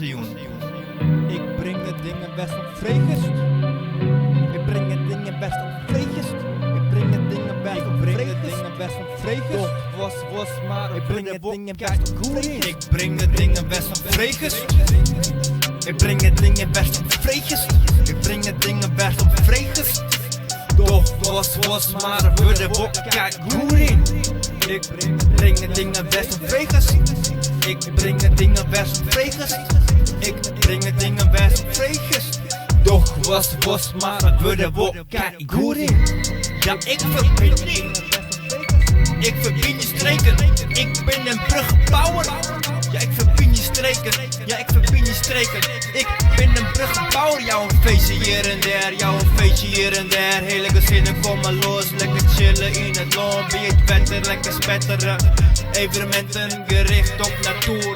jongen. Ik breng de dingen best op vreugdes. Ik breng de dingen best op vreugdes. Ik breng de dingen best op vreugdes. Was maar ik breng de dingen best op vreugdes. Ik breng de dingen best op vreugdes. Ik breng de dingen best op vreugdes. Ik breng de dingen best op vreugdes. Doch was maar voor de bok, kijk hoe in. Ik breng de dingen best op vreugdes. Ik breng de dingen best op vreugdes. Ik breng de dingen best op vreugdes. Doch was maar voor de bok, kijk hoe in. Ja, ik verbind niet. Ik verbind je streken. Ik ben een bruggenbouwer. Ja, ik verbind je streken. Ja, ik verbind je streken. Ik ben een bruggenbouwer. Jou een feestje hier en daar. Jou een feestje hier en daar. Hele gezinnen komen los. Lekker chillen in het lobby. Het wetter, lekker spetteren. Evenementen gericht op natuur.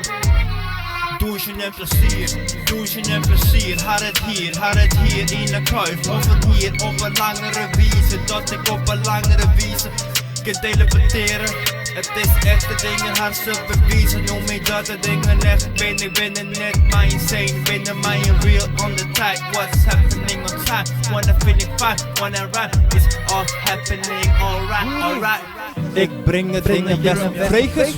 Douchen en plezier, douchen en plezier. Had het hier in de kuif. Of het hier op een langere wijze. Dat ik op een langere wijze kan teleporteren. Het is echte dingen, haar ze bewijzen. Noem me dat de dingen echt ben. Ik ben er net maar insane. Binnen mij real on the type. What's happening on time? Wanna feeling fine, wanna rhyme. It's all happening, alright. Ik breng de dingen best op vreugdes.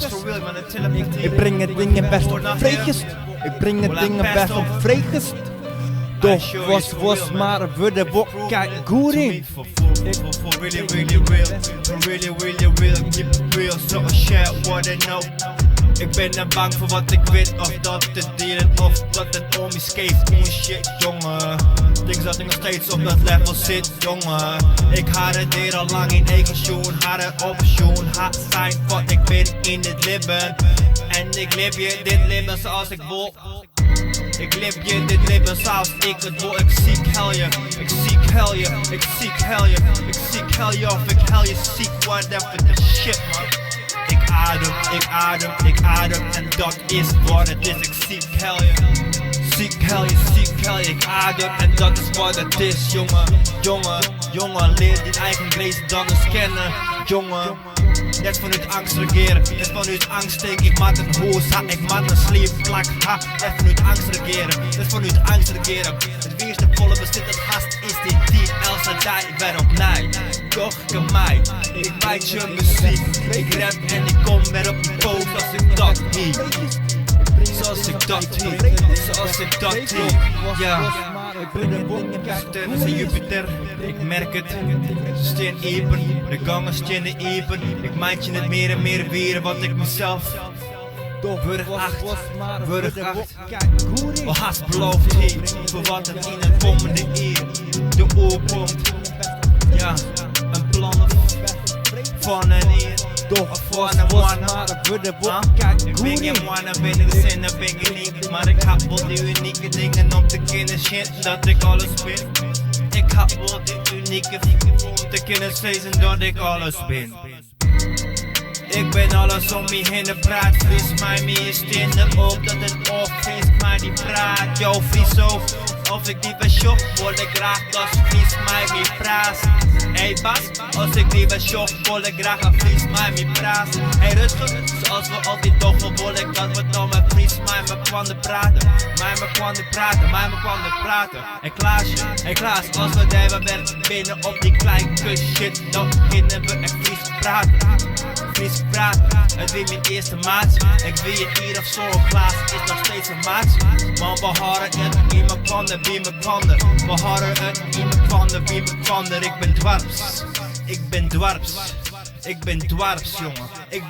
Ik breng de dingen best op vreugdes. Ik breng de dingen best op vreugdes. Doch was maar voor de bok, kijk goed in. For really real, keep it real, so I share what I know. Ik ben bang voor wat ik weet, of dat het delen, of dat het om me scheeft. Shit, jongen. Denk dat ik nog steeds op dat level zit, jongen. Ik had het hier al lang in eigen schoen, had het op schoen, had zijn wat ik ben in het leven. En ik leef je dit leven zoals ik wil. Ik leef je dit leven zoals ik het wil. Ik ziek hel je, ik ziek hel je, ik ziek hel je, ik ziek hel je of ik hel je ziek, whatever the shit man. Ik adem en dat is wat het is. Ik ziek hel je, ziek hel je, ziek hel je. Ik adem en dat is wat het is, jongen, leer die eigen grace dan eens kennen, jongen. Net vanuit angst regeren, net vanuit angst steek ik maat een hoes, ha, ik maat een sleep plak, ha. Net vanuit angst regeren, net vanuit angst regeren. Het weerste volle bezit, het haast is die El Shaddai weer op mij. Toch mij, ik bijt je muziek, ik rap en ik kom weer op die poot als ik dat niet. Zoals ik dat niet, zoals ik dat niet, ja. Sterren zijn Jupiter, ik merk het. Steen iepen, de gangen stenen iepen. Ik maak je het meer en meer weer wat ik mezelf. Wurg 8, we haast belooft hier. Voor wat het in het komende eeuw de oor komt. Ja, een plan van een eer. Of van een wanna. Ben je wanna, ben ik zin, ben ik niet. Maar ik heb wel die unieke dingen om te kunnen shit dat ik alles ben. Ik heb wel die unieke om te kunnen zeggen dat ik alles ben. Ik ben alles om me heen, de praat vries mij meer stenen op dat het opvriest, maar die praat jou vries op. Of ik die verschop, wil ik graag dat vries mij meer praat. Hey Bas, als ik die verschop, wil ik graag een vries mij meer praat. Hey rustig, zoals we altijd toch wel wil ik dat we nou met vries mij me kwam praten. Mij me kwam praten. Hey Klaas, als we daar werden binnen op die kleine kut shit, dan beginnen we echt vries praten. Fris praten, het weer mijn eerste maatje. Ik weet het hier of zo, een glaas is nog steeds een maatje. Man, we hadden het in mijn panden, wie mijn panden. We hadden het in mijn panden, wie mijn panden. Ik ben dwarps, jongen.